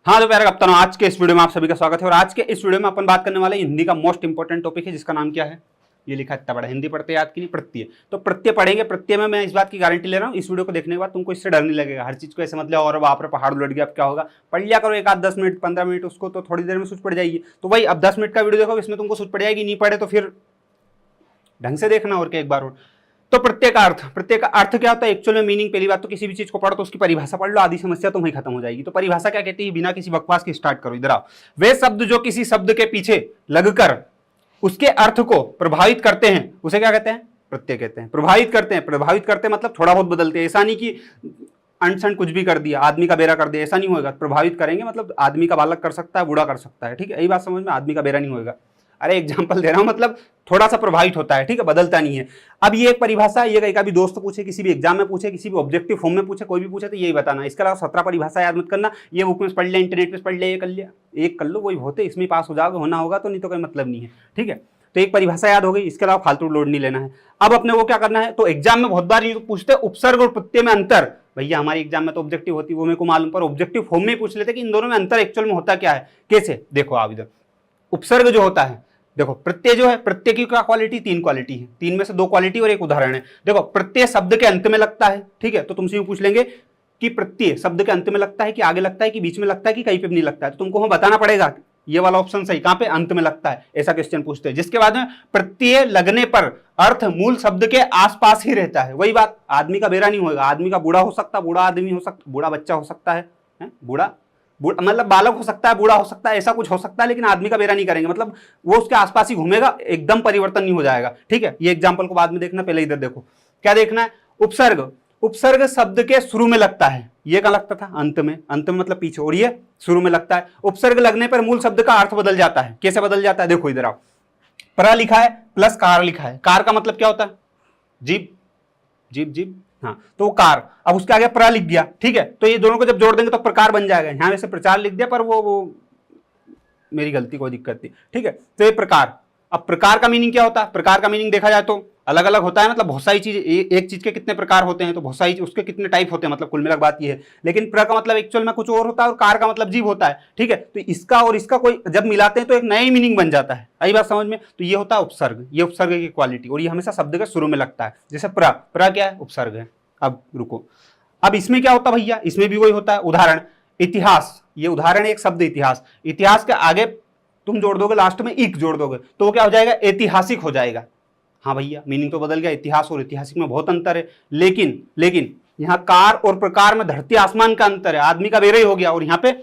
हाँ तो प्यारे कप्तानों, आज के इस वीडियो में आप सभी का स्वागत है। और आज के इस वीडियो में अपन बात करने वाले हिंदी का मोस्ट इंपोर्टेंट टॉपिक है, जिसका नाम क्या है, ये लिखा इतना बड़ा, हिंदी पढ़ते याद की नहीं, प्रत्यय। तो प्रत्यय पढ़ेंगे। प्रत्यय में मैं इस बात की गारंटी ले रहा हूँ, इस वीडियो को देखने के बाद तुमको इससे डर नहीं लगेगा। हर चीज को ऐसे मतलब और बाप रे पहाड़ उलट गया अब क्या होगा, पढ़ लिया करो एक आध 10 मिनट 15 मिनट, उसको तो थोड़ी देर में सूझ पड़ जाएगी। तो वही अब 10 मिनट का वीडियो देखो, इसमें तुमको सूझ पड़ जाएगी। नहीं पढ़े तो फिर ढंग से देखना और क्या एक बार और। तो प्रत्यय का अर्थ, प्रत्यय का अर्थ क्या होता है एक्चुअल में, मीनिंग। पहली बात तो किसी भी चीज को पढ़ो तो उसकी परिभाषा पढ़ लो, आधी समस्या तो वहीं खत्म हो जाएगी। तो परिभाषा क्या कहती है, बिना किसी बकवास के स्टार्ट करो। इधर आओ। वे शब्द जो किसी शब्द के पीछे लगकर उसके अर्थ को प्रभावित करते हैं, उसे क्या कहते हैं, प्रत्यय कहते हैं। प्रभावित करते हैं, प्रभावित करते हैं मतलब थोड़ा बहुत बदलते हैं। ऐसा नहीं कि अनसन कुछ भी कर दिया, आदमी का बेरा कर दिया, ऐसा नहीं होगा। प्रभावित करेंगे मतलब आदमी का बालक कर सकता है, बूढ़ा कर सकता है, ठीक है, यही बात समझ में। आदमी का बेरा नहीं होगा, अरे एग्जाम्पल दे रहा हूं, मतलब थोड़ा सा प्रभावित होता है, ठीक है, बदलता नहीं है। अब ये एक परिभाषा, ये कहीं का भी दोस्त पूछे, किसी भी एग्जाम में पूछे, किसी भी ऑब्जेक्टिव फॉर्म में पूछे, कोई भी पूछे तो यही बताना। इसके अलावा 17 परिभाषा याद मत करना, ये बुक में पढ़ लिया, इंटरनेट पे पढ़ लिया, ये कर लिया, एक कर लो वही होते, इसमें पास हो जाओगे, होना होगा तो, नहीं तो कोई मतलब नहीं है, ठीक है। तो एक परिभाषा याद हो गई, इसके अलावा फालतू लोड नहीं लेना है। अब अपने को क्या करना है, तो एग्जाम में बहुत बार ये पूछते उपसर्ग और प्रत्यय में अंतर। भैया हमारी एग्जाम में तो ऑब्जेक्टिव होती है, वो मेरे को मालूम, पर ऑब्जेक्टिव फॉर्म में पूछ लेते कि इन दोनों में अंतर एक्चुअल में होता क्या है, कैसे। देखो आप इधर, उपसर्ग जो होता है, देखो प्रत्यय जो है, प्रत्यय की क्या क्वालिटी, 3 क्वालिटी है, 3 में से 2 क्वालिटी और एक उदाहरण है। देखो प्रत्यय शब्द के अंत में लगता है, ठीक है, तो तुमसे यूं पूछ लेंगे कि प्रत्यय शब्द के अंत में लगता है कि आगे लगता है कि बीच में लगता है कि कहीं पे भी नहीं लगता है, तो तुमको हम बताना पड़ेगा ये वाला ऑप्शन सही, कहां पे, अंत में लगता है, ऐसा क्वेश्चन पूछते हैं। जिसके बाद में प्रत्यय लगने पर अर्थ मूल शब्द के आसपास ही रहता है। वही बात, आदमी का बेरा नहीं होगा, आदमी का बूढ़ा हो सकता, बूढ़ा आदमी हो सकता, बूढ़ा बच्चा हो सकता है, बूढ़ा मतलब बालक हो सकता है, बूढ़ा हो सकता है, ऐसा कुछ हो सकता है, लेकिन आदमी का बेरा नहीं करेंगे, मतलब वो उसके आसपास ही घूमेगा, एकदम परिवर्तन नहीं हो जाएगा, ठीक है। ये एग्जांपल को बाद में देखना, पहले इधर देखो क्या देखना है। उपसर्ग, उपसर्ग शब्द के शुरू में लगता है, ये कहां लगता था, अंत में, अंत में मतलब पीछे, और ये शुरू में लगता है। उपसर्ग लगने पर मूल शब्द का अर्थ बदल जाता है। कैसे बदल जाता है, देखो इधर आओ। प्र लिखा है प्लस कार लिखा है, कार का मतलब क्या होता है, जीभ, जीभ जीभ, हाँ, तो कार, अब उसके आगे प्र लिख दिया, ठीक है, तो ये दोनों को जब जोड़ देंगे तो प्रकार बन जाएगा। यहां वैसे प्रचार लिख दिया, पर वो मेरी गलती, कोई दिक्कत नहीं, ठीक है। तो ये प्रकार, अब प्रकार का मीनिंग क्या होता है, प्रकार का मीनिंग देखा जाए तो अलग अलग होता है, मतलब बहुत सारी चीज, एक चीज के कितने प्रकार होते हैं, तो बहुत सारी उसके कितने टाइप होते हैं, मतलब कुल मिलाकर बात ये है। लेकिन प्र का मतलब एक्चुअल में कुछ और होता है, और कार का मतलब जीव होता है, ठीक है। तो इसका और इसका कोई जब मिलाते हैं तो एक नई मीनिंग बन जाता है, आई बात समझ में। तो ये होता है उपसर्ग, ये उपसर्ग की क्वालिटी, और ये हमेशा शब्द के शुरू में लगता है। जैसे प्र, प्र क्या है, उपसर्ग है। अब रुको, अब इसमें क्या होता है भैया, इसमें भी वही होता है। उदाहरण, इतिहास, ये उदाहरण एक शब्द इतिहास, इतिहास के आगे तुम जोड़ दोगे, लास्ट में इक जोड़ दोगे, तो क्या हो जाएगा, ऐतिहासिक हो जाएगा। हाँ भैया, मीनिंग तो बदल गया, इतिहास और ऐतिहासिक में बहुत अंतर है। लेकिन यहाँ कार और प्रकार में धरती आसमान का अंतर है, आदमी का बेरा ही हो गया। और यहाँ पे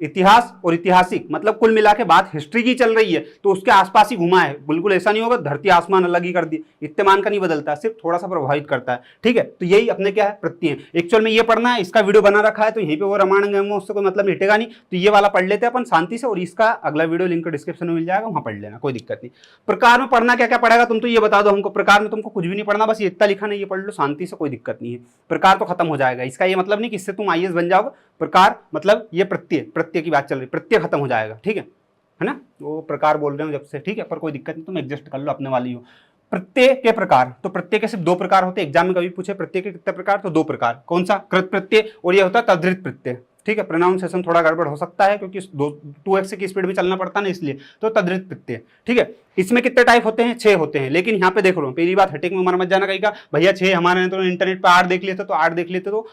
इतिहास और ऐतिहासिक मतलब कुल मिला के बात हिस्ट्री की चल रही है, तो उसके आसपास ही घुमा है। बिल्कुल ऐसा नहीं होगा धरती आसमान अलग ही कर दी, इतने मान का नहीं बदलता, सिर्फ थोड़ा सा प्रभावित करता है, ठीक है। तो यही अपने क्या है, प्रत्यय। एक्चुअल में ये पढ़ना है, इसका वीडियो बना रखा है, तो यहीं पे वो रामायण गंगा उससे कोई मतलब हटेगा नहीं। तो ये वाला पढ़ लेते हैं अपन शांति से, और इसका अगला वीडियो लिंक डिस्क्रिप्शन में मिल जाएगा, वहां पढ़ लेना, कोई दिक्कत नहीं। प्रकार में पढ़ना क्या क्या पढ़ेगा तुम, तो ये बता दो हमको। प्रकार में तुमको कुछ भी नहीं पढ़ना, बस ये इतना लिखा नहीं, ये पढ़ लो शांति से, कोई दिक्कत नहीं है। प्रकार तो खत्म हो जाएगा, इसका ये मतलब नहीं कि इससे तुम आईएएस बन जाओगे। प्रकार मतलब ये प्रत्यय, प्रत्यय की बात चल रही, प्रत्यय खत्म हो जाएगा, ठीक है ना। वो प्रकार बोल रहे हो जब से, ठीक है, पर कोई दिक्कत नहीं, तुम एडजस्ट कर लो अपने वाली हो। प्रत्यय के प्रकार, तो प्रत्यय के सिर्फ 2 प्रकार होते हैं। एग्जाम में कभी पूछे प्रत्यय के कितने प्रकार, तो 2 प्रकार। कौन सा, कृत प्रत्यय, और ये होता है तद्धित प्रत्यय, ठीक है। प्रोनाउंसिएशन थोड़ा गड़बड़ हो सकता है क्योंकि 2x की स्पीड में चलना पड़ता है ना, इसलिए। तो तद्धित प्रत्यय, ठीक है। इसमें कितने टाइप होते हैं, 6 होते हैं। लेकिन यहाँ पे देख लो, पहली बात हटिक में मर मत जाना कहीं का, भैया 6 हमारे तो इंटरनेट पर 8 देख लेते, तो 8 देख लेते, तो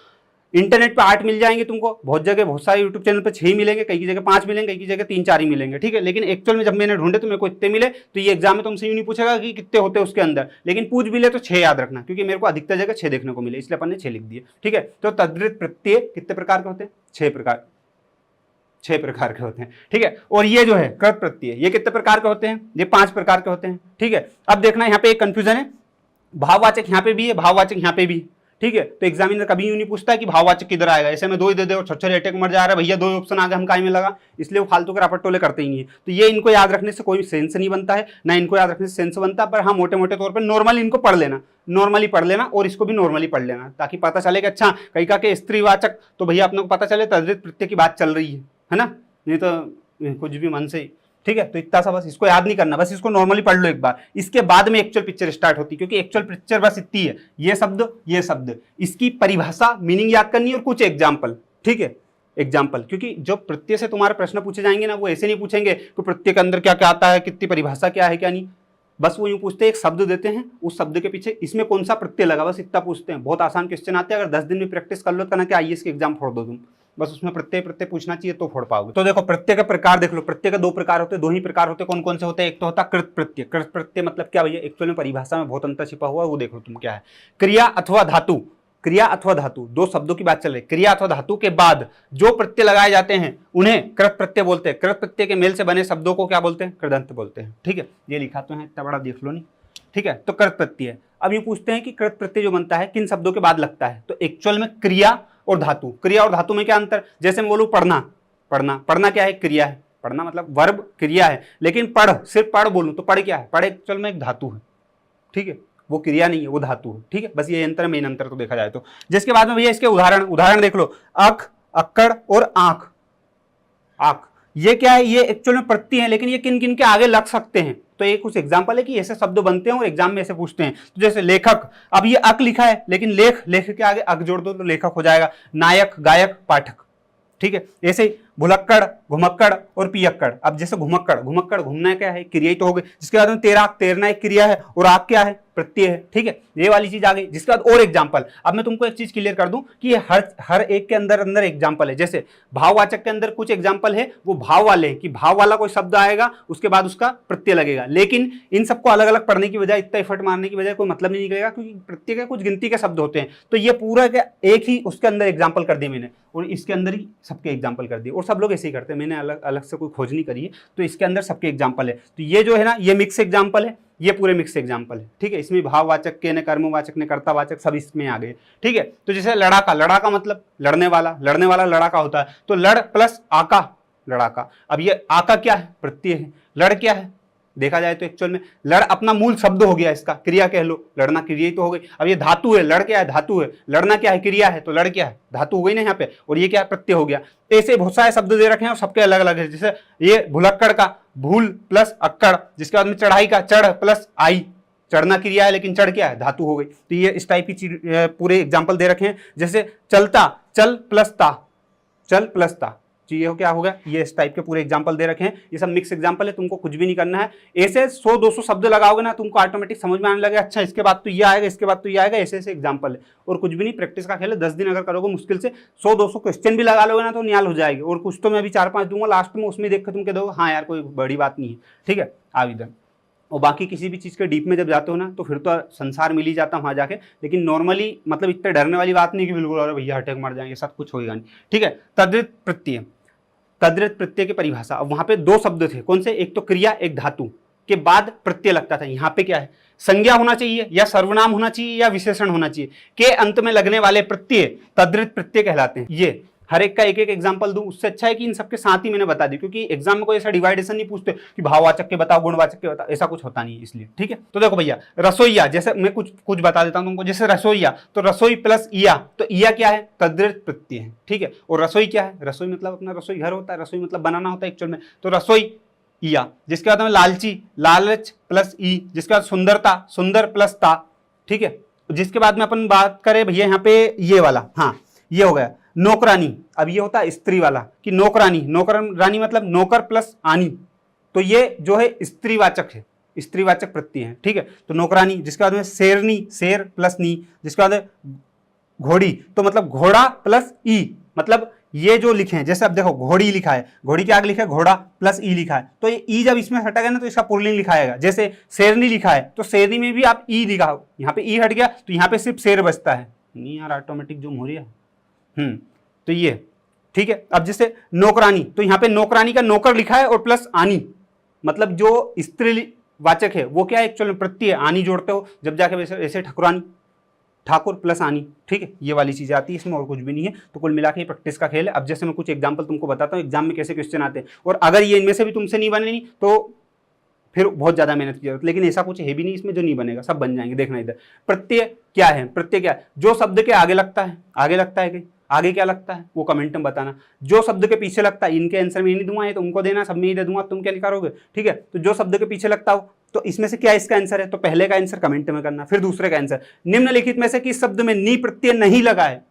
इंटरनेट पे 8 मिल जाएंगे तुमको, बहुत जगह, बहुत सारे यूट्यूब चैनल पे 6 ही मिलेंगे, कई की जगह 5 मिलेंगे, कई की जगह 3-4 ही मिलेंगे, ठीक है। लेकिन एक्चुअल में जब मैंने ढूंढे तो मेरे को इतने मिले, तो ये एग्जाम में तुमसे यूं नहीं पूछेगा कि कितने होते हैं उसके अंदर, लेकिन पूछ भी ले तो 6 याद रखना, क्योंकि मेरे को अधिकतर जगह 6 देखने को मिले, इसलिए अपन ने 6 लिख दिए, ठीक है। तो तद्धित प्रत्यय कितने प्रकार के होते हैं, 6 प्रकार, 6 प्रकार के होते हैं, ठीक है। और ये जो है कृत प्रत्यय, ये कितने प्रकार के होते हैं, ये 5 प्रकार के होते हैं, ठीक है। अब देखना यहाँ पे एक कंफ्यूजन है, भाववाचक यहाँ पे भी है, भाववाचक यहाँ पे भी, ठीक है। तो एग्जामिनर कभी यूं नहीं पूछता है कि भाववाचक किधर आएगा, ऐसे में 2 ही दे दे और छछरे अटैक मर जा रहा है, भैया 2 ऑप्शन आ गए, हम काय में लगा, इसलिए वो फालतू के रपट करते ही नहीं है। तो ये इनको याद रखने से कोई सेंस नहीं बनता है, ना इनको याद रखने से सेंस बनता है, पर हाँ मोटे मोटे तौर पर नॉर्मली इनको पढ़ लेना, नॉर्मली पढ़ लेना, और इसको भी नॉर्मली पढ़ लेना, ताकि पता चले कि अच्छा कहीं का के स्त्रीवाचक, तो भैया अपने को पता चले तद्धित प्रत्यय की बात चल रही है ना, नहीं तो कुछ भी मन से, ठीक है। तो इतना सा बस, इसको याद नहीं करना, बस इसको नॉर्मली पढ़ लो एक बार, इसके बाद में एक्चुअल पिक्चर स्टार्ट होती है, क्योंकि एक्चुअल पिक्चर बस इतनी है, ये शब्द, इसकी परिभाषा, मीनिंग याद करनी है, और कुछ एग्जाम्पल, ठीक है। एग्जाम्पल, क्योंकि जो प्रत्यय से तुम्हारे प्रश्न पूछे जाएंगे ना, वो ऐसे नहीं पूछेंगे कि प्रत्यय के अंदर क्या क्या आता है, कितनी परिभाषा क्या है क्या नहीं। बस वो यूं पूछते हैं, एक शब्द देते हैं, उस शब्द के पीछे इसमें कौन सा प्रत्यय लगा, बस इतना पूछते हैं। बहुत आसान क्वेश्चन आते हैं, अगर 10 दिन में प्रैक्टिस कर लो तो ना कि आईएएस के एग्जाम फोड़ दो तुम, बस उसमें प्रत्यय प्रत्यय पूछना चाहिए तो फोड़ पाओगे। तो देखो प्रत्यय का प्रकार देख लो, प्रत्यय के दो प्रकार होते हैं, दो ही प्रकार होते हैं। कौन कौन से होते हैं? एक तो होता है कृत प्रत्यय। कृत प्रत्यय मतलब क्या भैया? एक्चुअली में परिभाषा में बहुत अंतर छिपा हुआ है, वो देख लो तुम क्या है। क्रिया अथवा धातु, क्रिया अथवा धातु, दो शब्दों की बात चल रही है। क्रिया अथवा धातु के बाद जो प्रत्यय लगाए जाते हैं उन्हें कृत प्रत्यय बोलते हैं। कृत प्रत्यय के मेल से बने शब्दों को क्या बोलते हैं? कृदंत बोलते हैं। ठीक है, ये लिखा तो है, इतना बड़ा देख लो नहीं। ठीक है, तो कृत प्रत्यय। अब ये पूछते हैं कि कृत प्रत्यय जो बनता है किन शब्दों के बाद लगता है, तो एक्चुअल में क्रिया और धातु। क्रिया और धातु में क्या अंतर? जैसे मैं बोलूं पढ़ना, पढ़ना, पढ़ना क्या है? क्रिया है। पढ़ना मतलब वर्ब क्रिया है, लेकिन पढ़, सिर्फ पढ़ बोलूं तो पढ़ क्या है? पढ़ एक्चुअल में एक धातु है। ठीक है, वो क्रिया नहीं है, वो धातु है। ठीक है, बस ये अंतर, मेन अंतर तो देखा जाए तो। जिसके बाद में भैया इसके उदाहरण देख लो। अख, अक्कड़ और आंख। आंख ये क्या है? ये एक्चुअल में प्रत्यय है, लेकिन ये किन किन के आगे लग सकते हैं, तो ये कुछ एग्जांपल है कि ऐसे शब्द बनते हैं और एग्जाम में ऐसे पूछते हैं। तो जैसे लेखक, अब ये अक लिखा है, लेकिन लेख, लेख के आगे अक जोड़ दो तो लेखक हो जाएगा। नायक, गायक, पाठक। ठीक है, ऐसे ही भुलक्कड़, घुमक्कड़ और पियक्कड़। अब जैसे घुमक्कड़, घुमक्कड़ घूमना क्या है? क्रिया ही तो हो गई। जिसके बाद में तैराक, तैरना एक क्रिया है, और आग क्या है? प्रत्यय है। ठीक है, ये वाली चीज आ गई। जिसके बाद और एग्जांपल, अब मैं तुमको एक चीज क्लियर कर दूं कि ये हर एक के अंदर अंदर एग्जांपल है। जैसे भाववाचक के अंदर कुछ एग्जांपल है, वो भाव वाले हैं कि भाव वाला कोई शब्द आएगा, उसके बाद उसका प्रत्यय लगेगा। लेकिन इन सबको अलग अलग पढ़ने की बजाय, इतना एफर्ट मारने की बजाय कोई मतलब नहीं निकलेगा, क्योंकि प्रत्यय के कुछ गिनती के शब्द होते हैं। तो ये पूरा एक ही उसके अंदर एग्जाम्पल कर दिए मैंने, और इसके अंदर ही सबके एग्जाम्पल कर दिए। और सब लोग ऐसे ही करते हैं, मैंने अलग अलग से कोई खोज नहीं करी है, तो इसके अंदर सबके एग्जाम्पल है। तो ये जो है ना, ये मिक्स एग्जाम्पल है, ये पूरे मिक्स एग्जाम्पल है। ठीक है, इसमें भाववाचक के, ने कर्मवाचक, ने कर्तावाचक, सब इसमें आ गए। ठीक है, तो जैसे लड़ाका, लड़ाका मतलब लड़ने वाला, लड़ने वाला लड़ाका होता है। तो लड़ प्लस आका, लड़ाका। अब ये आका क्या है? प्रत्यय है। लड़ क्या है? देखा जाए तो एक्चुअल में लड़ अपना मूल शब्द हो गया, इसका क्रिया कह लो। लड़ना क्रिया ही तो हो गई। अब ये धातु है, लड़ क्या है? धातु है। लड़ना क्या है? क्रिया है। तो लड़ क्या है? धातु हो गई ना यहाँ पे, और ये क्या है? प्रत्यय हो गया। ऐसे बहुत सारे शब्द दे रखे हैं और सबके अलग अलग है। जैसे ये भुलक्कड़ का भूल प्लस अक्कड़, जिसके बाद में चढ़ाई का चढ़ प्लस आई। चढ़ना क्रिया है, लेकिन चढ़ क्या है? धातु हो गई। तो ये इस टाइप की पूरे एग्जाम्पल दे रखे हैं। जैसे चलता, चल प्लस ता, चल प्लस ता, ये क्या हो गया? ये इस टाइप के पूरे एग्जांपल दे रखे हैं। ये सब मिक्स एग्जांपल है, तुमको कुछ भी नहीं करना है। ऐसे 100-200 शब्द लगाओगे ना, तुमको ऑटोमेटिक समझ में आने लगेगा, अच्छा इसके बाद तो ये आएगा, इसके बाद तो ये आएगा। ऐसे ऐसे एग्जांपल है, और कुछ भी नहीं, प्रैक्टिस का खेल है। 10 दिन अगर करोगे, मुश्किल से 100-200 क्वेश्चन भी लगा लोगे ना, तो नियाल हो जाएगी। और कुछ तो मैं अभी 4-5 दूंगा लास्ट में, उसमें देख के तुम कह दोगे हाँ यार कोई बड़ी बात नहीं है। ठीक है, आवेदन। और बाकी किसी भी चीज़ के डीप में जब जाते हो ना, तो फिर तो संसार मिल ही जाता वहाँ जाके। लेकिन नॉर्मली मतलब इतने डरने वाली बात नहीं कि बिल्कुल अरे भैया अटैक मार जाएंगे, सब कुछ होगा नहीं। ठीक है, तद्धित प्रत्यय, तद्धित प्रत्यय की परिभाषा। अब वहां पे दो शब्द थे, कौन से? एक तो क्रिया, एक धातु के बाद प्रत्यय लगता था। यहाँ पे क्या है? संज्ञा होना चाहिए, या सर्वनाम होना चाहिए, या विशेषण होना चाहिए। के अंत में लगने वाले प्रत्यय तद्धित प्रत्यय कहलाते हैं। ये हर एक का एक एक एग्जांपल दूं, उससे अच्छा है कि इन सबके साथ ही मैंने बता दी, क्योंकि एग्जाम में कोई ऐसा डिवाइडेशन नहीं पूछते कि भाववाचक के बताओ, गुणवाचक के बताओ, ऐसा कुछ होता नहीं है इसलिए। ठीक है, तो देखो भैया, रसोईया, जैसे मैं कुछ बता देता हूं तुमको। जैसे रसोईया, तो रसोई प्लस इया, तो इया क्या है? तद्धित प्रत्यय है। ठीक है, और रसोई क्या है? रसोई मतलब अपना रसोई घर होता है, रसोई मतलब बनाना होता है एक्चुअल में। तो रसोई इया। जिसके बाद में लालची, लालच प्लस ई। जिसके बाद सुंदरता, सुंदर प्लस ता। ठीक है, जिसके बाद में अपन बात करें भैया यहाँ पे ये वाला, हाँ ये हो गया नौकरानी। अब ये होता है स्त्री वाला कि नौकरानी, नौकरानी मतलब नौकर प्लस आनी, तो ये जो है स्त्रीवाचक है, स्त्रीवाचक प्रत्यय है। ठीक है, तो नौकरानी। जिसके बाद में शेरनी, शेर प्लस नी। जिसके बाद घोड़ी, तो मतलब घोड़ा प्लस ई, मतलब ये जो लिखे हैं, जैसे अब देखो घोड़ी लिखा है, घोड़ी के आगे लिखा है घोड़ा प्लस ई लिखा है, तो ये ई जब इसमें हटेगा ना तो इसका पुल्लिंग लिखाएगा। जैसे शेरनी लिखा है, तो शेरनी में भी आप ई लिखा, यहाँ पे ई हट गया तो यहाँ पे सिर्फ शेर बचता है। नहीं यार ऑटोमेटिक जो हो रही है। तो ये ठीक है। अब जैसे नौकरानी, तो यहाँ पे नौकरानी का नौकर लिखा है और प्लस आनी, मतलब जो स्त्री वाचक है वो क्या है? एक्चुअल में प्रत्यय आनी जोड़ते हो जब जाके वैसे ऐसे ठकुरानी, ठाकुर प्लस आनी। ठीक है, ये वाली चीजें आती है इसमें, और कुछ भी नहीं है। तो कुल मिला के प्रैक्टिस का खेल है। अब जैसे मैं कुछ एग्जांपल तुमको बताता हूँ एग्जाम में कैसे क्वेश्चन आते हैं, और अगर ये इनमें से भी तुमसे नहीं बने नहीं तो फिर बहुत ज्यादा मेहनत की जरूरत। लेकिन ऐसा कुछ है भी नहीं इसमें जो नहीं बनेगा, सब बन जाएंगे। देखना इधर, प्रत्यय क्या है? प्रत्यय क्या है? जो शब्द के आगे लगता है, आगे लगता है कि आगे क्या लगता है वो कमेंट में बताना। जो शब्द के पीछे लगता है, इनके आंसर में नहीं दूंगा, ये तो उनको देना, सब में ही दे दूंगा, तुम क्या निकालोगे? ठीक है, तो जो शब्द के पीछे लगता हो, तो इसमें से क्या इसका आंसर है? तो पहले का आंसर कमेंट में करना, फिर दूसरे का आंसर। निम्नलिखित में से किस शब्द में नी प्रत्यय नहीं लगा है?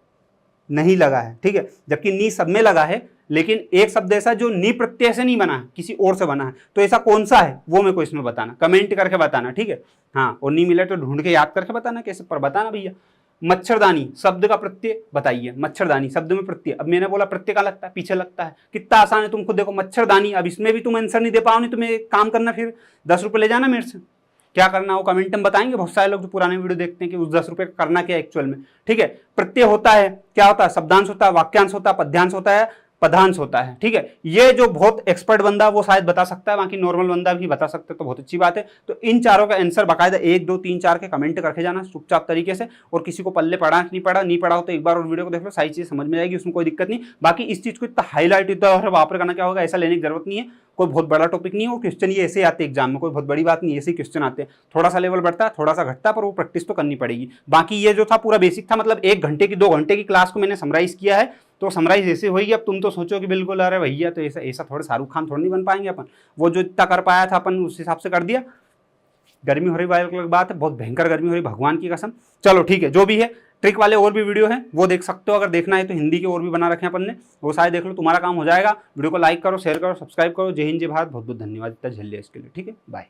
नहीं लगा है, ठीक है, जबकि नी सब में लगा है, लेकिन एक शब्द ऐसा जो नी प्रत्यय से नहीं बना है, किसी और से बना है, तो ऐसा कौन सा है वो मेरे को इसमें बताना, कमेंट करके बताना, ठीक है। हाँ, और नहीं मिला तो ढूंढ के याद करके बताना कैसे, पर बताना भैया। मच्छरदानी शब्द का प्रत्यय बताइए, मच्छरदानी शब्द में प्रत्यय, अब मैंने बोला प्रत्यय का लगता है, पीछे लगता है, कितना आसान है, तुम खुद देखो, मच्छरदानी। अब इसमें भी तुम आंसर नहीं दे पाओ, नहीं तुम्हें एक काम करना, फिर 10 रुपये ले जाना मेरे से, क्या करना वो कमेंट में बताएंगे बहुत सारे लोग जो पुराने वीडियो देखते हैं कि उस 10 रुपये का करना क्या एक्चुअल में, ठीक है। प्रत्यय होता है, क्या होता है, शब्दांश होता है, वाक्यांश होता है, पद्यांश होता है, पदांश होता है, ठीक है। ये जो बहुत एक्सपर्ट बंदा वो शायद बता सकता है, बाकी नॉर्मल बंदा भी बता सकता है, तो बहुत अच्छी बात है। तो इन चारों का आंसर बाकायदा 1 2 3 4 के कमेंट करके जाना चुपचाप तरीके से, और किसी को पल्ले पड़ा नहीं पड़ा हो तो एक बार और वीडियो को देख लो, सारी चीज़ समझ में आएगी, उसमें कोई दिक्कत नहीं। बाकी इस चीज़ को इतना हाईलाइट इतना और वहाँ पर करना क्या होगा, ऐसा लेने की जरूरत नहीं है, कोई बहुत बड़ा टॉपिक नहीं है, वो क्वेश्चन ये ऐसे आते हैं एग्जाम में, कोई बहुत बड़ी बात नहीं, ऐसे ही क्वेश्चन आते हैं, थोड़ा सा लेवल बढ़ता है, थोड़ा सा घटता है, पर वो प्रैक्टिस तो करनी पड़ेगी। बाकी ये जो था पूरा बेसिक था, मतलब 1 घंटे की 2 घंटे की क्लास को मैंने समराइज किया है, तो समराइज ऐसे होगी। अब तुम तो सोचो कि बिल्कुल अरे भैया तो ऐसा थोड़ा शाहरुख खान थोड़ा नहीं बन पाएंगे अपन, वो जो इतना कर पाया था अपन उस हिसाब से कर दिया। गर्मी हो रही अलग बात है, बहुत भयंकर गर्मी हो रही, भगवान की कसम। चलो ठीक है, जो भी है, ट्रिक वाले और भी वीडियो हैं वो देख सकते हो, अगर देखना है तो हिंदी के और भी बना रखे हैं अपन ने, वो सारे देख लो, तुम्हारा काम हो जाएगा। वीडियो को लाइक करो, शेयर करो, सब्सक्राइब करो। जय हिंद जय भारत, बहुत बहुत धन्यवाद इतना झेल लिया इसके लिए, ठीक है, बाय।